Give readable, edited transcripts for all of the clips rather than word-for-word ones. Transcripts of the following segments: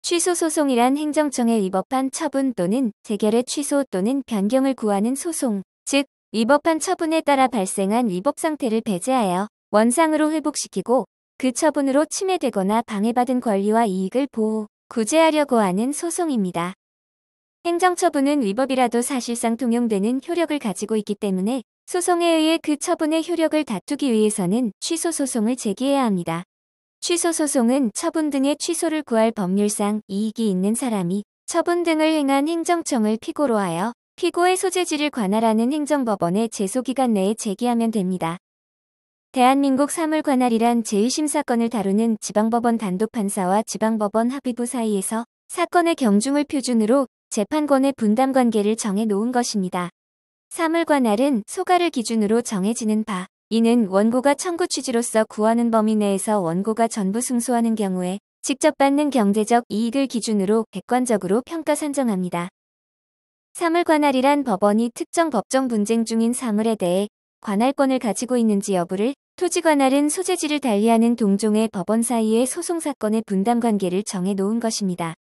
취소 소송이란 행정청에 위법한 처분 또는 재결의 취소 또는 변경을 구하는 소송, 즉 위법한 처분에 따라 발생한 위법 상태를 배제하여 원상으로 회복시키고 그 처분으로 침해되거나 방해받은 권리와 이익을 보호, 구제하려고 하는 소송입니다. 행정처분은 위법이라도 사실상 통용되는 효력을 가지고 있기 때문에 소송에 의해 그 처분의 효력을 다투기 위해서는 취소소송을 제기해야 합니다. 취소소송은 처분 등의 취소를 구할 법률상 이익이 있는 사람이 처분 등을 행한 행정청을 피고로 하여 피고의 소재지를 관할하는 행정법원의 제소기간 내에 제기하면 됩니다. 대한민국 사물관할이란 제1심 사건을 다루는 지방법원 단독판사와 지방법원 합의부 사이에서 사건의 경중을 표준으로 재판권의 분담관계를 정해 놓은 것입니다. 사물관할은 소가를 기준으로 정해지는 바, 이는 원고가 청구 취지로서 구하는 범위 내에서 원고가 전부 승소하는 경우에 직접 받는 경제적 이익을 기준으로 객관적으로 평가 산정합니다. 사물관할이란 법원이 특정 법정 분쟁 중인 사물에 대해 관할권을 가지고 있는지 여부를, 토지관할은 소재지를 달리하는 동종의 법원 사이의 소송사건의 분담관계를 정해 놓은 것입니다.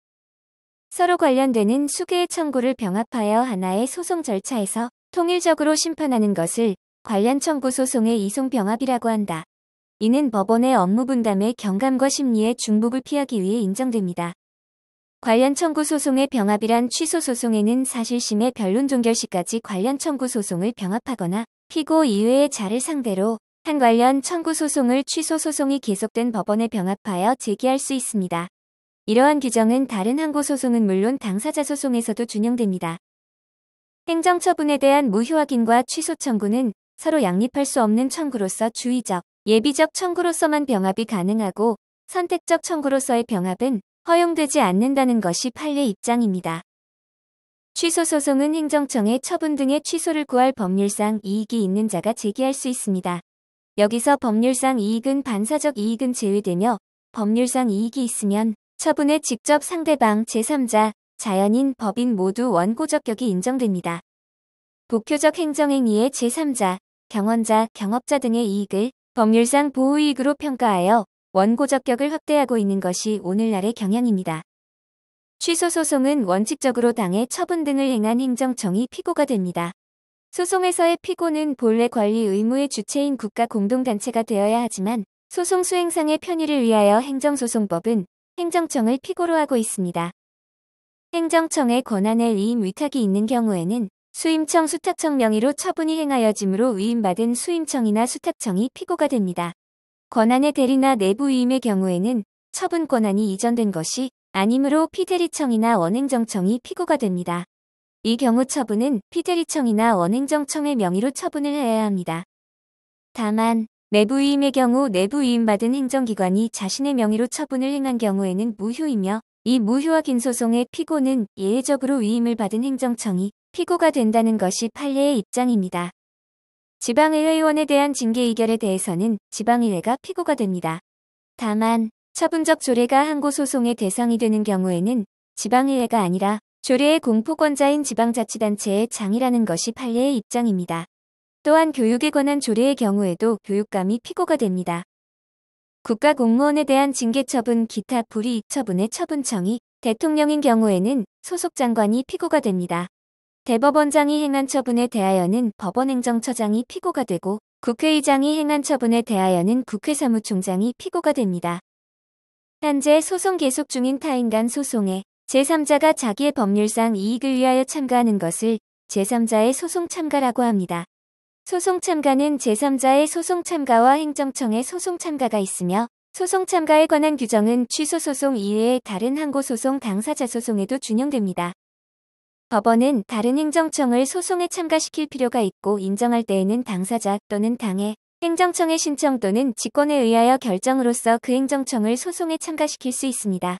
서로 관련되는 수개의 청구를 병합하여 하나의 소송 절차에서 통일적으로 심판하는 것을 관련 청구 소송의 이송병합이라고 한다. 이는 법원의 업무 분담의 경감과 심리의 중복을 피하기 위해 인정됩니다. 관련 청구 소송의 병합이란 취소 소송에는 사실심의 변론 종결 시까지 관련 청구 소송을 병합하거나 피고 이외의 자를 상대로 한 관련 청구 소송을 취소 소송이 계속된 법원에 병합하여 제기할 수 있습니다. 이러한 규정은 다른 항고 소송은 물론 당사자 소송에서도 준용됩니다. 행정처분에 대한 무효 확인과 취소 청구는 서로 양립할 수 없는 청구로서 주의적, 예비적 청구로서만 병합이 가능하고 선택적 청구로서의 병합은 허용되지 않는다는 것이 판례 입장입니다. 취소 소송은 행정청의 처분 등의 취소를 구할 법률상 이익이 있는 자가 제기할 수 있습니다. 여기서 법률상 이익은 반사적 이익은 제외되며 법률상 이익이 있으면 처분에 직접 상대방 제3자, 자연인, 법인 모두 원고적격이 인정됩니다. 복효적 행정행위의 제3자, 경원자, 경업자 등의 이익을 법률상 보호이익으로 평가하여 원고적격을 확대하고 있는 것이 오늘날의 경향입니다. 취소소송은 원칙적으로 당해 처분 등을 행한 행정청이 피고가 됩니다. 소송에서의 피고는 본래 권리 의무의 주체인 국가 공동단체가 되어야 하지만 소송 수행상의 편의를 위하여 행정소송법은 행정청을 피고로 하고 있습니다. 행정청의 권한에 위임 위탁이 있는 경우에는 수임청 수탁청 명의로 처분이 행하여짐으로 위임받은 수임청이나 수탁청이 피고가 됩니다. 권한의 대리나 내부 위임의 경우에는 처분 권한이 이전된 것이 아니므로 피대리청이나 원행정청이 피고가 됩니다. 이 경우 처분은 피대리청이나 원행정청의 명의로 처분을 해야 합니다. 다만 내부 위임의 경우 내부 위임받은 행정기관이 자신의 명의로 처분을 행한 경우에는 무효이며 이 무효 확인 소송의 피고는 예외적으로 위임을 받은 행정청이 피고가 된다는 것이 판례의 입장입니다. 지방의회의원에 대한 징계 의결에 대해서는 지방의회가 피고가 됩니다. 다만 처분적 조례가 항고 소송의 대상이 되는 경우에는 지방의회가 아니라 조례의 공포권자인 지방자치단체의 장이라는 것이 판례의 입장입니다. 또한 교육에 관한 조례의 경우에도 교육감이 피고가 됩니다. 국가공무원에 대한 징계처분 기타 불이익 처분의 처분청이 대통령인 경우에는 소속 장관이 피고가 됩니다. 대법원장이 행한 처분에 대하여는 법원행정처장이 피고가 되고 국회의장이 행한 처분에 대하여는 국회사무총장이 피고가 됩니다. 현재 소송 계속 중인 타인 간 소송에 제3자가 자기의 법률상 이익을 위하여 참가하는 것을 제3자의 소송 참가라고 합니다. 소송 참가는 제3자의 소송 참가와 행정청의 소송 참가가 있으며 소송 참가에 관한 규정은 취소 소송 이외의 다른 항고 소송 당사자 소송에도 준용됩니다. 법원은 다른 행정청을 소송에 참가시킬 필요가 있고 인정할 때에는 당사자 또는 당의 행정청의 신청 또는 직권에 의하여 결정으로써 그 행정청을 소송에 참가시킬 수 있습니다.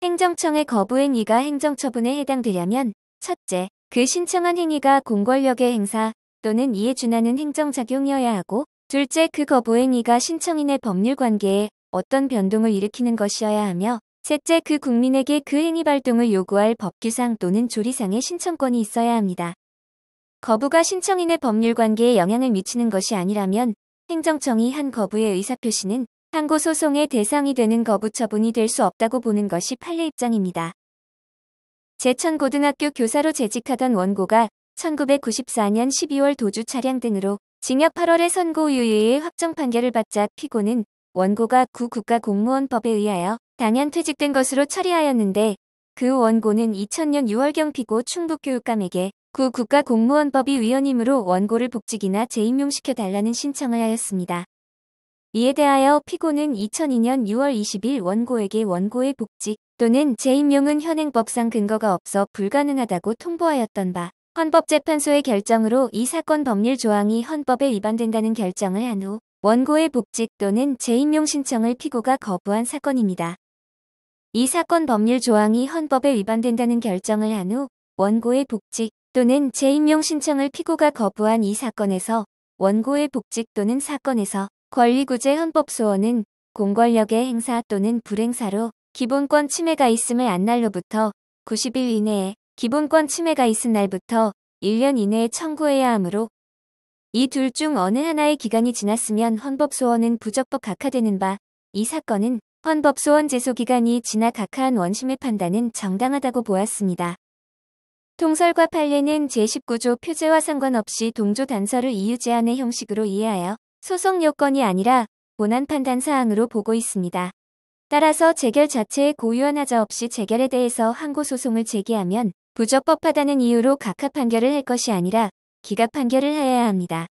행정청의 거부 행위가 행정처분에 해당되려면 첫째, 그 신청한 행위가 공권력의 행사 또는 이에 준하는 행정작용이어야 하고 둘째, 그 거부 행위가 신청인의 법률관계에 어떤 변동을 일으키는 것이어야 하며 셋째, 그 국민에게 그 행위 발동을 요구할 법규상 또는 조리상의 신청권이 있어야 합니다. 거부가 신청인의 법률관계에 영향을 미치는 것이 아니라면 행정청이 한 거부의 의사표시는 항고 소송의 대상이 되는 거부 처분이 될 수 없다고 보는 것이 판례 입장입니다. 제천고등학교 교사로 재직하던 원고가 1994년 12월 도주 차량 등으로 징역 8월에 선고유예의 확정 판결을 받자 피고는 원고가 구 국가공무원법에 의하여 당연 퇴직된 것으로 처리하였는데, 그 원고는 2000년 6월경 피고 충북교육감에게 구 국가공무원법이 위헌이므로 원고를 복직이나 재임용시켜 달라는 신청을 하였습니다. 이에 대하여 피고는 2002년 6월 20일 원고에게 원고의 복직 또는 재임용은 현행법상 근거가 없어 불가능하다고 통보하였던 바, 헌법재판소의 결정으로 이 사건 법률 조항이 헌법에 위반된다는 결정을 한 후 원고의 복직 또는 재임용 신청을 피고가 거부한 사건입니다. 이 사건 법률 조항이 헌법에 위반된다는 결정을 한 후 원고의 복직 또는 재임용 신청을 피고가 거부한 이 사건에서 원고의 복직 또는 사건에서 권리구제 헌법소원은 공권력의 행사 또는 불행사로 기본권 침해가 있음을 안 날로부터 90일 이내에, 기본권 침해가 있은 날부터 1년 이내에 청구해야 하므로 이 둘 중 어느 하나의 기간이 지났으면 헌법소원은 부적법 각하되는 바, 이 사건은 헌법소원 제소기간이 지나 각하한 원심의 판단은 정당하다고 보았습니다. 통설과 판례는 제19조 표제와 상관없이 동조 단서를 이유 제한의 형식으로 이해하여 소송 요건이 아니라 본안 판단 사항으로 보고 있습니다. 따라서 재결 자체에 고유한 하자 없이 재결에 대해서 항고소송을 제기하면 부적법하다는 이유로 각하 판결을 할 것이 아니라 기각 판결을 해야 합니다.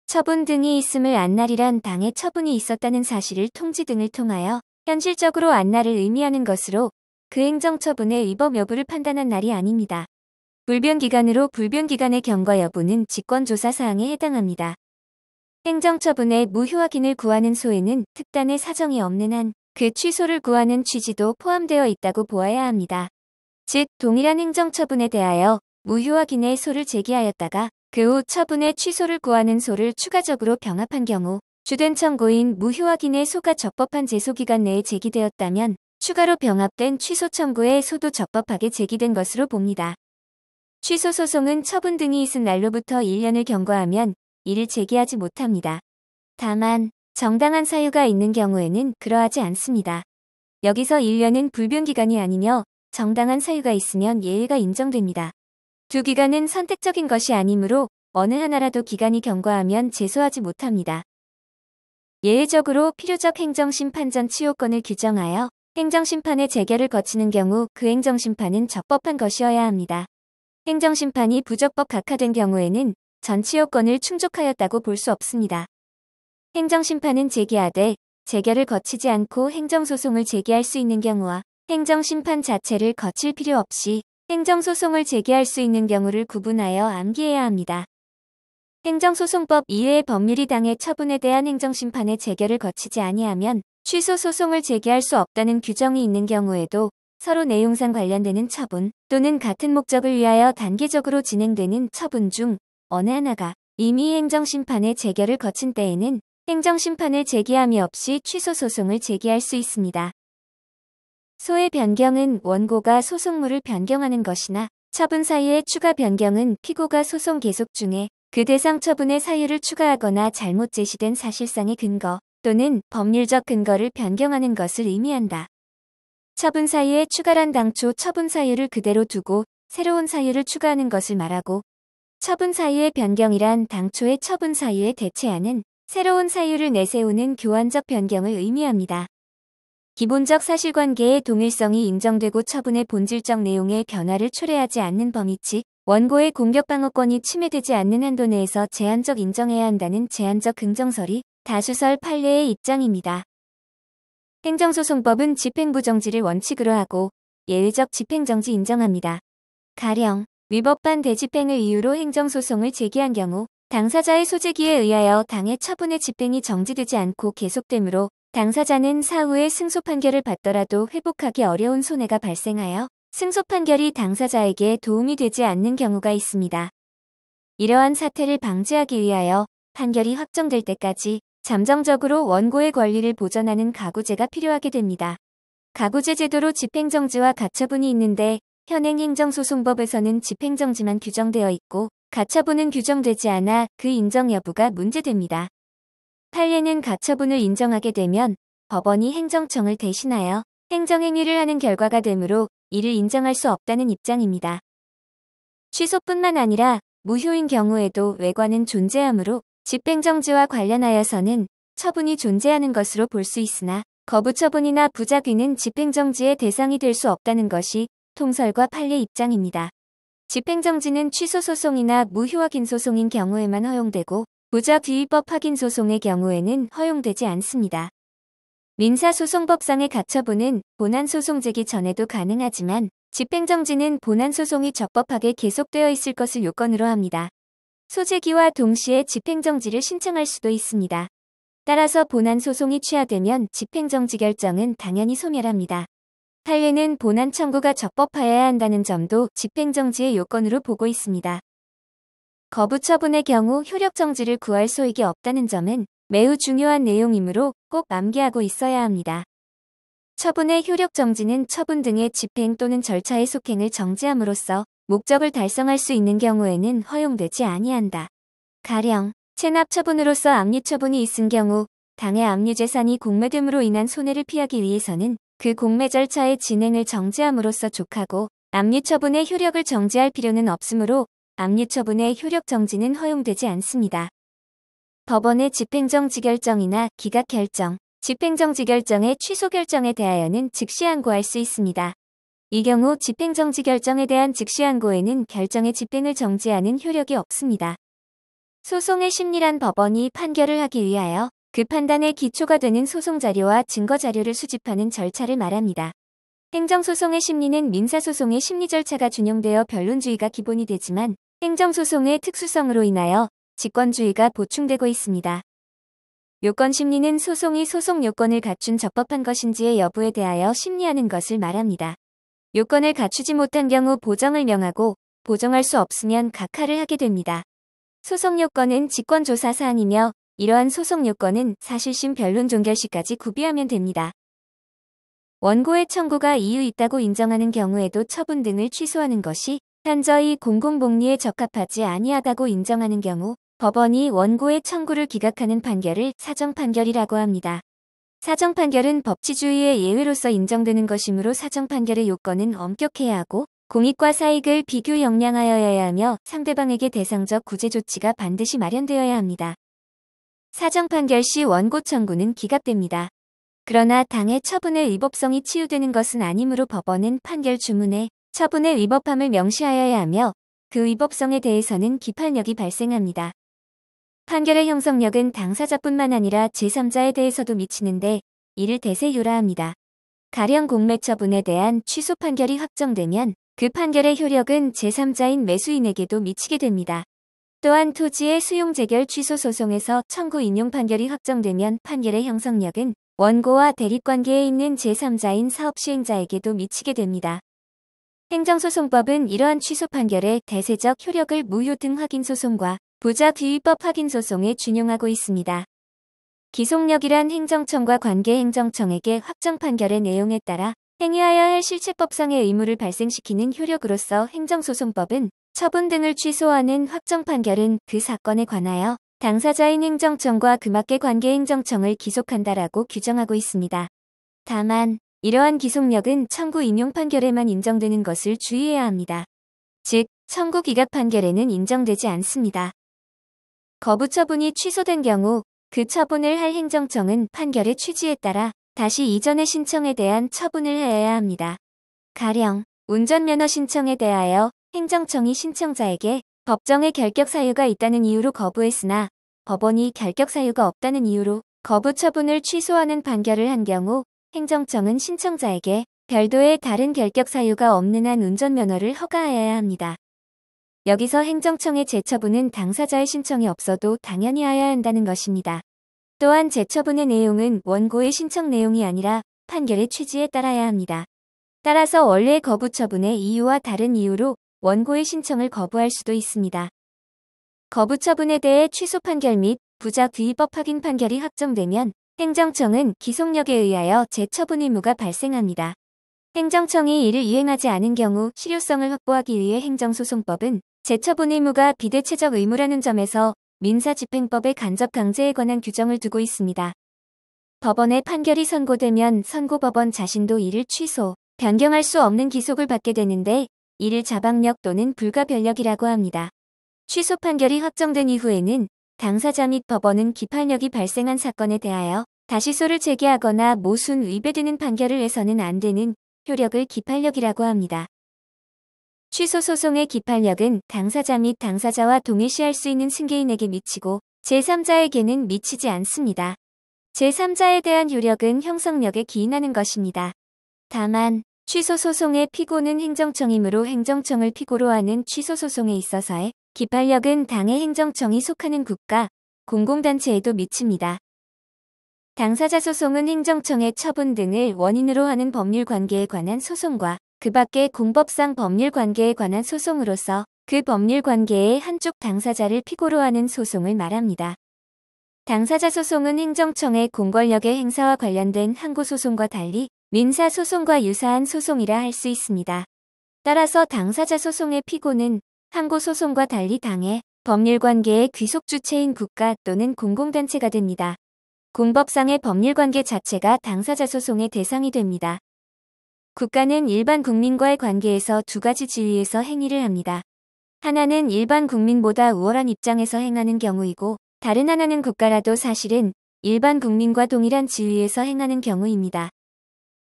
처분 등이 있음을 안날이란 당의 처분이 있었다는 사실을 통지 등을 통하여 현실적으로 안날을 의미하는 것으로 그 행정처분의 위법 여부를 판단한 날이 아닙니다. 불변기간으로 불변기간의 경과 여부는 직권조사 사항에 해당합니다. 행정처분의 무효 확인을 구하는 소에는 특단의 사정이 없는 한 그 취소를 구하는 취지도 포함되어 있다고 보아야 합니다. 즉, 동일한 행정처분에 대하여 무효 확인의 소를 제기하였다가 그 후 처분의 취소를 구하는 소를 추가적으로 병합한 경우 주된 청구인 무효 확인의 소가 적법한 제소기간 내에 제기되었다면 추가로 병합된 취소 청구의 소도 적법하게 제기된 것으로 봅니다. 취소 소송은 처분 등이 있은 날로부터 1년을 경과하면 이를 제기하지 못합니다. 다만 정당한 사유가 있는 경우에는 그러하지 않습니다. 여기서 1년은 불변기간이 아니며 정당한 사유가 있으면 예외가 인정됩니다. 두 기간은 선택적인 것이 아니므로 어느 하나라도 기간이 경과하면 제소하지 못합니다. 예외적으로 필요적 행정심판 전 치요건을 규정하여 행정심판의 재결을 거치는 경우 그 행정심판은 적법한 것이어야 합니다. 행정심판이 부적법 각하된 경우에는 전 치요건을 충족하였다고 볼 수 없습니다. 행정심판은 제기하되 재결을 거치지 않고 행정소송을 제기할 수 있는 경우와 행정심판 자체를 거칠 필요 없이 행정소송을 제기할 수 있는 경우를 구분하여 암기해야 합니다. 행정소송법 이외의 법률이 당해 처분에 대한 행정심판의 재결을 거치지 아니하면 취소 소송을 제기할 수 없다는 규정이 있는 경우에도 서로 내용상 관련되는 처분 또는 같은 목적을 위하여 단계적으로 진행되는 처분 중 어느 하나가 이미 행정심판의 재결을 거친 때에는 행정심판을 제기함이 없이 취소 소송을 제기할 수 있습니다. 소의 변경은 원고가 소송물을 변경하는 것이나 처분 사유의 추가 변경은 피고가 소송 계속 중에 그 대상 처분의 사유를 추가하거나 잘못 제시된 사실상의 근거 또는 법률적 근거를 변경하는 것을 의미한다. 처분 사유의 추가란 당초 처분 사유를 그대로 두고 새로운 사유를 추가하는 것을 말하고, 처분 사유의 변경이란 당초의 처분 사유에 대체하는 새로운 사유를 내세우는 교환적 변경을 의미합니다. 기본적 사실관계의 동일성이 인정되고 처분의 본질적 내용의 변화를 초래하지 않는 범위, 즉 원고의 공격방어권이 침해되지 않는 한도 내에서 제한적 인정해야 한다는 제한적 긍정설이 다수설 판례의 입장입니다. 행정소송법은 집행부정지를 원칙으로 하고 예외적 집행정지 인정합니다. 가령 위법한 대집행을 이유로 행정소송을 제기한 경우 당사자의 소재기에 의하여 당의 처분의 집행이 정지되지 않고 계속되므로 당사자는 사후에 승소 판결을 받더라도 회복하기 어려운 손해가 발생하여 승소 판결이 당사자에게 도움이 되지 않는 경우가 있습니다. 이러한 사태를 방지하기 위하여 판결이 확정될 때까지 잠정적으로 원고의 권리를 보전하는 가구제가 필요하게 됩니다. 가구제 제도로 집행정지와 가처분이 있는데 현행 행정소송법에서는 집행정지만 규정되어 있고 가처분은 규정되지 않아 그 인정 여부가 문제됩니다. 판례는 가처분을 인정하게 되면 법원이 행정청을 대신하여 행정행위를 하는 결과가 되므로 이를 인정할 수 없다는 입장입니다. 취소뿐만 아니라 무효인 경우에도 외과는 존재하므로 집행정지와 관련하여서는 처분이 존재하는 것으로 볼 수 있으나 거부처분이나 부작위는 집행정지의 대상이 될 수 없다는 것이 통설과 판례 입장입니다. 집행정지는 취소소송이나 무효 확인 소송인 경우에만 허용되고 부작위법 확인 소송의 경우에는 허용되지 않습니다. 민사소송법상의 가처분은 본안소송 제기 전에도 가능하지만 집행정지는 본안소송이 적법하게 계속되어 있을 것을 요건으로 합니다. 소제기와 동시에 집행정지를 신청할 수도 있습니다. 따라서 본안소송이 취하되면 집행정지 결정은 당연히 소멸합니다. 판례는 본안 청구가 적법하여야 한다는 점도 집행정지의 요건으로 보고 있습니다. 거부처분의 경우 효력정지를 구할 소익이 없다는 점은 매우 중요한 내용이므로 꼭 암기하고 있어야 합니다. 처분의 효력정지는 처분 등의 집행 또는 절차의 속행을 정지함으로써 목적을 달성할 수 있는 경우에는 허용되지 아니한다. 가령 체납처분으로서 압류처분이 있은 경우 당해 압류재산이 공매됨으로 인한 손해를 피하기 위해서는 그 공매 절차의 진행을 정지함으로써 족하고 압류처분의 효력을 정지할 필요는 없으므로 압류처분의 효력정지는 허용되지 않습니다. 법원의 집행정지 결정이나 기각결정, 집행정지 결정의 취소 결정에 대하여는 즉시 항고할 수 있습니다. 이 경우 집행정지 결정에 대한 즉시 항고에는 결정의 집행을 정지하는 효력이 없습니다. 소송의 심리란 법원이 판결을 하기 위하여 그 판단의 기초가 되는 소송자료와 증거자료를 수집하는 절차를 말합니다. 행정소송의 심리는 민사소송의 심리 절차가 준용되어 변론주의가 기본이 되지만 행정소송의 특수성으로 인하여 직권주의가 보충되고 있습니다. 요건심리는 소송이 소송 요건을 갖춘 적법한 것인지의 여부에 대하여 심리하는 것을 말합니다. 요건을 갖추지 못한 경우 보정을 명하고 보정할 수 없으면 각하를 하게 됩니다. 소송 요건은 직권조사 사항이며 이러한 소송 요건은 사실심 변론 종결시까지 구비하면 됩니다. 원고의 청구가 이유 있다고 인정하는 경우에도 처분 등을 취소하는 것이 현저히 공공복리에 적합하지 아니하다고 인정하는 경우 법원이 원고의 청구를 기각하는 판결을 사정판결이라고 합니다. 사정판결은 법치주의의 예외로서 인정되는 것이므로 사정판결의 요건은 엄격해야 하고 공익과 사익을 비교 역량하여야 하며 상대방에게 대상적 구제 조치가 반드시 마련되어야 합니다. 사정판결 시 원고 청구는 기각됩니다. 그러나 당해 처분의 위법성이 치유되는 것은 아니므로 법원은 판결 주문에 처분의 위법함을 명시하여야 하며 그 위법성에 대해서는 기판력이 발생합니다. 판결의 형성력은 당사자뿐만 아니라 제3자에 대해서도 미치는데 이를 대세효라합니다. 가령 공매처분에 대한 취소 판결이 확정되면 그 판결의 효력은 제3자인 매수인에게도 미치게 됩니다. 또한 토지의 수용재결 취소 소송에서 청구 인용 판결이 확정되면 판결의 형성력은 원고와 대립관계에 있는 제3자인 사업시행자에게도 미치게 됩니다. 행정소송법은 이러한 취소 판결의 대세적 효력을 무효 등 확인소송과 부작위법 확인소송에 준용하고 있습니다. 기속력이란 행정청과 관계행정청에게 확정 판결의 내용에 따라 행해야 할 실체법상의 의무를 발생시키는 효력으로서 행정소송법은 처분 등을 취소하는 확정 판결은 그 사건에 관하여 당사자인 행정청과 그맞게 관계행정청을 기속한다라고 규정하고 있습니다. 다만 이러한 기속력은 청구 인용 판결에만 인정되는 것을 주의해야 합니다. 즉, 청구 기각 판결에는 인정되지 않습니다. 거부 처분이 취소된 경우 그 처분을 할 행정청은 판결의 취지에 따라 다시 이전의 신청에 대한 처분을 해야 합니다. 가령 운전면허 신청에 대하여 행정청이 신청자에게 법정에 결격 사유가 있다는 이유로 거부했으나 법원이 결격 사유가 없다는 이유로 거부 처분을 취소하는 판결을 한 경우 행정청은 신청자에게 별도의 다른 결격 사유가 없는 한 운전면허를 허가하여야 합니다. 여기서 행정청의 재처분은 당사자의 신청이 없어도 당연히 하여야 한다는 것입니다. 또한 재처분의 내용은 원고의 신청 내용이 아니라 판결의 취지에 따라야 합니다. 따라서 원래 거부 처분의 이유와 다른 이유로 원고의 신청을 거부할 수도 있습니다. 거부 처분에 대해 취소 판결 및 부작위법 확인 판결이 확정되면 행정청은 기속력에 의하여 재처분 의무가 발생합니다. 행정청이 이를 이행하지 않은 경우 실효성을 확보하기 위해 행정소송법은 재처분 의무가 비대체적 의무라는 점에서 민사집행법의 간접 강제에 관한 규정을 두고 있습니다. 법원의 판결이 선고되면 선고법원 자신도 이를 취소, 변경할 수 없는 기속을 받게 되는데 이를 자방력 또는 불가변력이라고 합니다. 취소 판결이 확정된 이후에는 당사자 및 법원은 기판력이 발생한 사건에 대하여 다시소를 제기하거나 모순 위배되는 판결을 해서는 안 되는 효력을 기판력이라고 합니다. 취소 소송의 기판력은 당사자 및 당사자와 동일시할 수 있는 승계인에게 미치고 제3자에게는 미치지 않습니다. 제3자에 대한 효력은 형성력에 기인하는 것입니다. 다만 취소 소송의 피고는 행정청이므로 행정청을 피고로 하는 취소 소송에 있어서의 기판력은 당해 행정청이 속하는 국가, 공공단체에도 미칩니다. 당사자 소송은 행정청의 처분 등을 원인으로 하는 법률 관계에 관한 소송과 그 밖의 공법상 법률 관계에 관한 소송으로서 그 법률 관계의 한쪽 당사자를 피고로 하는 소송을 말합니다. 당사자 소송은 행정청의 공권력의 행사와 관련된 항고소송과 달리 민사소송과 유사한 소송이라 할 수 있습니다. 따라서 당사자 소송의 피고는 항고소송과 달리 당해 법률관계의 귀속주체인 국가 또는 공공단체가 됩니다. 공법상의 법률관계 자체가 당사자 소송의 대상이 됩니다. 국가는 일반 국민과의 관계에서 두 가지 지위에서 행위를 합니다. 하나는 일반 국민보다 우월한 입장에서 행하는 경우이고 다른 하나는 국가라도 사실은 일반 국민과 동일한 지위에서 행하는 경우입니다.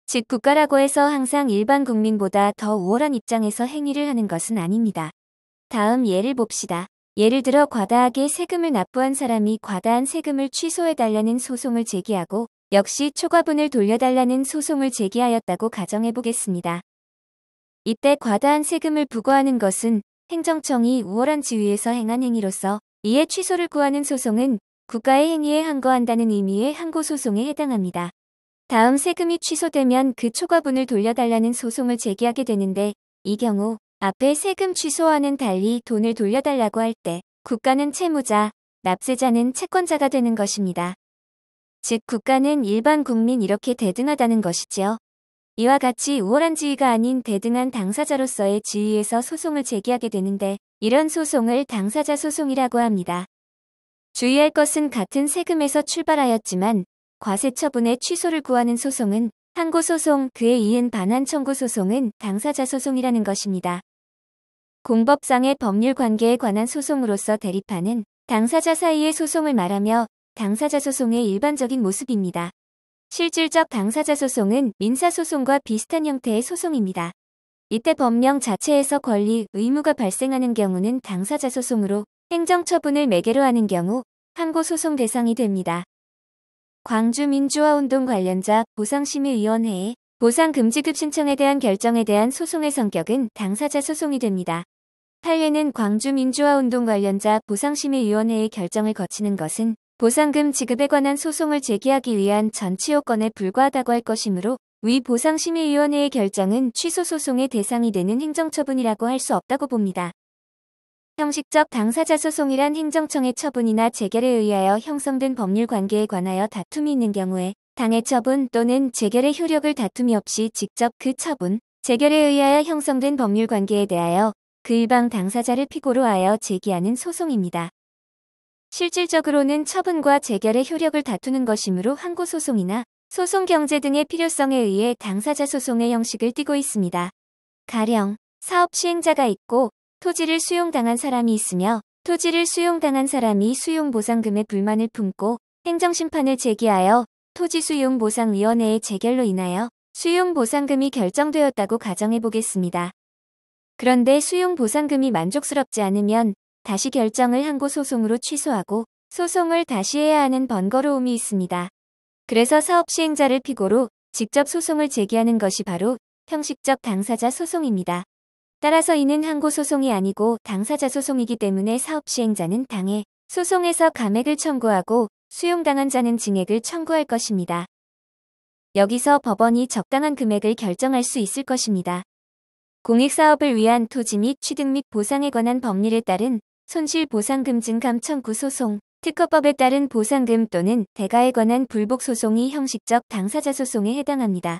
즉 국가라고 해서 항상 일반 국민보다 더 우월한 입장에서 행위를 하는 것은 아닙니다. 다음 예를 봅시다. 예를 들어 과다하게 세금을 납부한 사람이 과다한 세금을 취소해달라는 소송을 제기하고 역시 초과분을 돌려달라는 소송을 제기하였다고 가정해보겠습니다. 이때 과다한 세금을 부과하는 것은 행정청이 우월한 지위에서 행한 행위로서 이에 취소를 구하는 소송은 국가의 행위에 항거한다는 의미의 항고소송에 해당합니다. 다음 세금이 취소되면 그 초과분을 돌려달라는 소송을 제기하게 되는데 이 경우 앞에 세금 취소와는 달리 돈을 돌려달라고 할 때 국가는 채무자, 납세자는 채권자가 되는 것입니다. 즉 국가는 일반 국민 이렇게 대등하다는 것이지요. 이와 같이 우월한 지위가 아닌 대등한 당사자로서의 지위에서 소송을 제기하게 되는데 이런 소송을 당사자 소송이라고 합니다. 주의할 것은 같은 세금에서 출발하였지만 과세처분의 취소를 구하는 소송은 항고소송, 그에 이은 반환 청구 소송은 당사자 소송이라는 것입니다. 공법상의 법률 관계에 관한 소송으로서 대립하는 당사자 사이의 소송을 말하며 당사자 소송의 일반적인 모습입니다. 실질적 당사자 소송은 민사소송과 비슷한 형태의 소송입니다. 이때 법령 자체에서 권리, 의무가 발생하는 경우는 당사자 소송으로 행정처분을 매개로 하는 경우 항고소송 대상이 됩니다. 광주민주화운동 관련자 보상심의위원회의 보상금지급 신청에 대한 결정에 대한 소송의 성격은 당사자 소송이 됩니다. 판례는 광주민주화운동 관련자 보상심의위원회의 결정을 거치는 것은 보상금 지급에 관한 소송을 제기하기 위한 전치 요건에 불과하다고 할 것이므로 위 보상심의위원회의 결정은 취소소송의 대상이 되는 행정처분이라고 할 수 없다고 봅니다. 형식적 당사자 소송이란 행정청의 처분이나 재결에 의하여 형성된 법률 관계에 관하여 다툼이 있는 경우에 당해 처분 또는 재결의 효력을 다툼이 없이 직접 그 처분, 재결에 의하여 형성된 법률 관계에 대하여 그 일방 당사자를 피고로 하여 제기하는 소송입니다. 실질적으로는 처분과 재결의 효력을 다투는 것이므로 항고소송이나 소송경제 등의 필요성에 의해 당사자 소송의 형식을 띠고 있습니다. 가령 사업 시행자가 있고 토지를 수용당한 사람이 있으며 토지를 수용당한 사람이 수용보상금에 불만을 품고 행정심판을 제기하여 토지수용보상위원회의 재결로 인하여 수용보상금이 결정되었다고 가정해보겠습니다. 그런데 수용보상금이 만족스럽지 않으면 다시 결정을 항고소송으로 취소하고 소송을 다시 해야 하는 번거로움이 있습니다. 그래서 사업 시행자를 피고로 직접 소송을 제기하는 것이 바로 형식적 당사자 소송입니다. 따라서 이는 항고소송이 아니고 당사자 소송이기 때문에 사업 시행자는 당해 소송에서 감액을 청구하고 수용당한 자는 증액을 청구할 것입니다. 여기서 법원이 적당한 금액을 결정할 수 있을 것입니다. 공익사업을 위한 토지 및 취득 및 보상에 관한 법률에 따른 손실보상금 증감 청구 소송, 특허법에 따른 보상금 또는 대가에 관한 불복소송이 형식적 당사자 소송에 해당합니다.